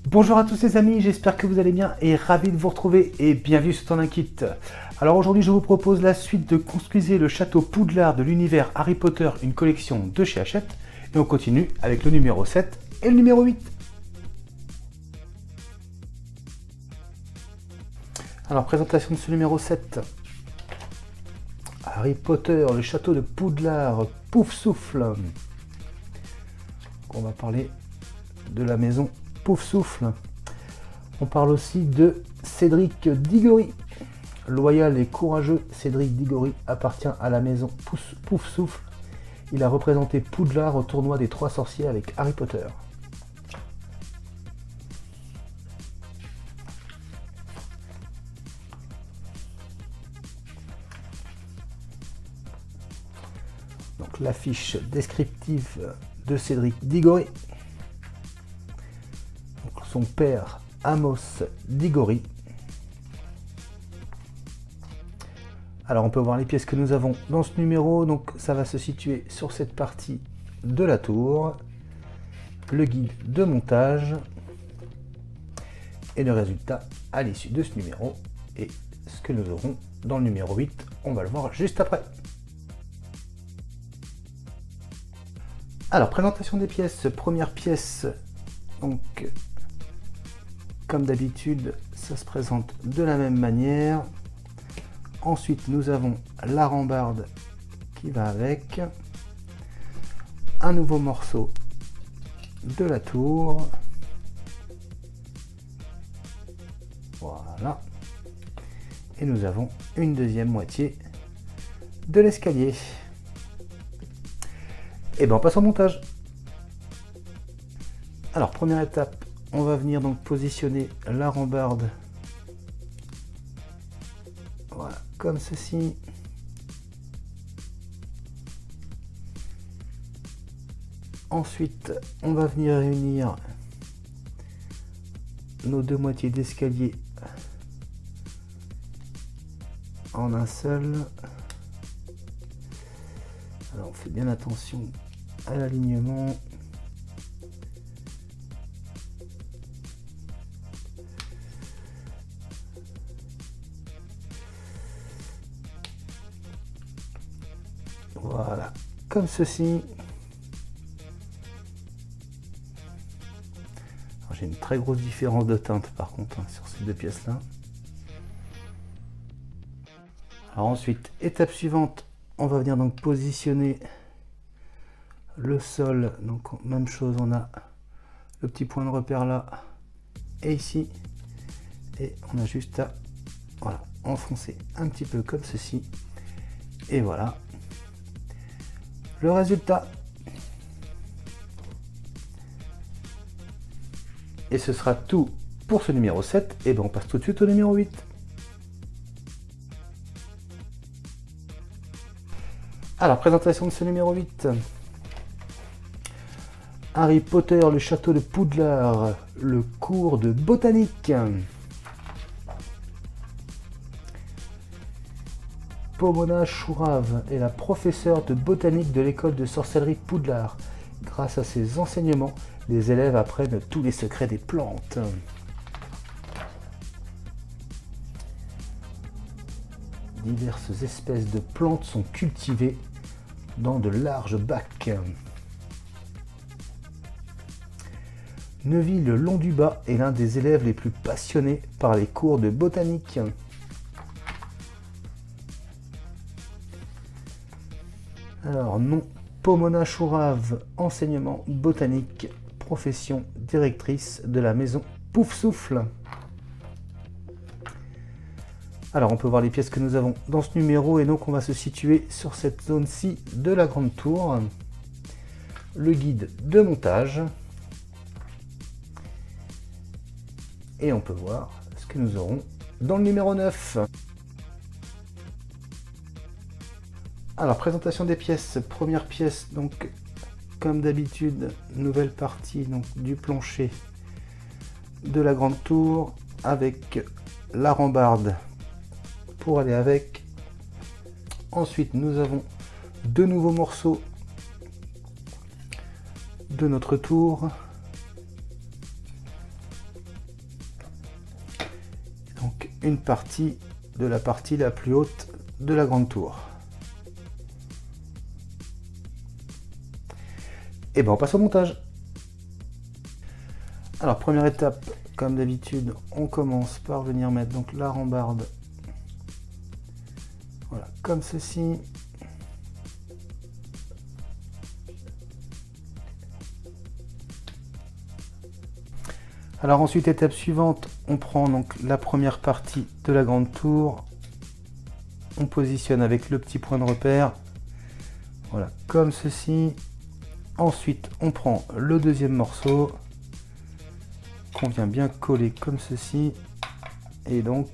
Bonjour à tous les amis, j'espère que vous allez bien et ravi de vous retrouver et bienvenue sur Ton Kit. Alors aujourd'hui je vous propose la suite de Construisez le château Poudlard de l'univers Harry Potter, une collection de chez Hachette. Et on continue avec le numéro 7 et le numéro 8. Alors présentation de ce numéro 7. Harry Potter, le château de Poudlard, Poufsouffle. On va parler de la maison Poufsouffle. On parle aussi de Cédric Diggory. Loyal et courageux, Cédric Diggory appartient à la maison Poufsouffle. Il a représenté Poudlard au tournoi des 3 sorciers avec Harry Potter. Donc la fiche descriptive de Cédric Diggory. Son père Amos Diggory. Alors on peut voir les pièces que nous avons dans ce numéro, donc ça va se situer sur cette partie de la tour, le guide de montage et le résultat à l'issue de ce numéro et ce que nous aurons dans le numéro 8, on va le voir juste après. Alors présentation des pièces, première pièce, donc comme d'habitude, ça se présente de la même manière. Ensuite, nous avons la rambarde qui va avec. Un nouveau morceau de la tour. Voilà. Et nous avons une deuxième moitié de l'escalier. Et bien, on passe au montage. Alors, première étape. On va venir donc positionner la rambarde, voilà, comme ceci. Ensuite, on va venir réunir nos deux moitiés d'escalier en un seul. Alors, on fait bien attention à l'alignement. Voilà, comme ceci. J'ai une très grosse différence de teinte par contre sur ces deux pièces là. Alors ensuite, étape suivante, on va venir donc positionner le sol. Donc même chose, on a le petit point de repère là et ici. Et on a juste à voilà, enfoncer un petit peu comme ceci. Et voilà. Le résultat. Et ce sera tout pour ce numéro 7. Et bien on passe tout de suite au numéro 8. Alors, présentation de ce numéro 8. Harry Potter, le château de Poudlard, le cours de botanique. Pomona Chourave est la professeure de botanique de l'école de sorcellerie Poudlard. Grâce à ses enseignements, les élèves apprennent tous les secrets des plantes. Diverses espèces de plantes sont cultivées dans de larges bacs. Neville Londubat est l'un des élèves les plus passionnés par les cours de botanique. Alors, nom, Pomona Chourave, enseignement botanique, profession directrice de la maison Poufsouffle. Alors, on peut voir les pièces que nous avons dans ce numéro et donc on va se situer sur cette zone-ci de la grande tour. Le guide de montage. Et on peut voir ce que nous aurons dans le numéro 9. Alors, présentation des pièces. Première pièce, donc, comme d'habitude, nouvelle partie donc, du plancher de la grande tour avec la rambarde pour aller avec. Ensuite, nous avons deux nouveaux morceaux de notre tour. une partie de la partie la plus haute de la grande tour. Et ben on passe au montage. Alors première étape, comme d'habitude, on commence par venir mettre donc la rambarde, voilà, comme ceci. Alors ensuite, étape suivante, on prend donc la première partie de la grande tour, on positionne avec le petit point de repère, voilà, comme ceci. Ensuite, on prend le deuxième morceau qu'on vient bien coller comme ceci. Et donc,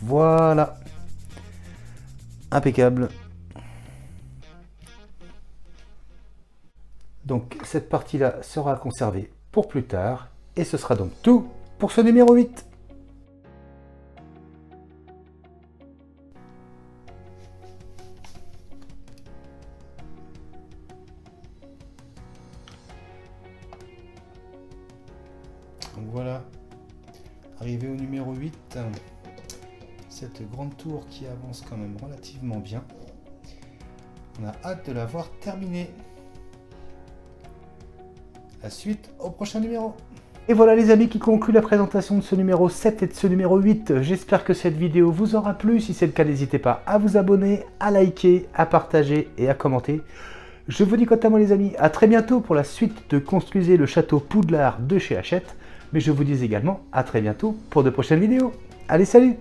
voilà. Impeccable. Donc, cette partie-là sera conservée pour plus tard. Et ce sera donc tout pour ce numéro 8. Donc voilà, arrivé au numéro 8, cette grande tour qui avance quand même relativement bien. On a hâte de la voir terminée. La suite au prochain numéro. Et voilà les amis qui conclut la présentation de ce numéro 7 et de ce numéro 8. J'espère que cette vidéo vous aura plu. Si c'est le cas, n'hésitez pas à vous abonner, à liker, à partager et à commenter. Je vous dis quant à moi les amis, à très bientôt pour la suite de Construisez le château Poudlard de chez Hachette. Mais je vous dis également à très bientôt pour de prochaines vidéos. Allez, salut!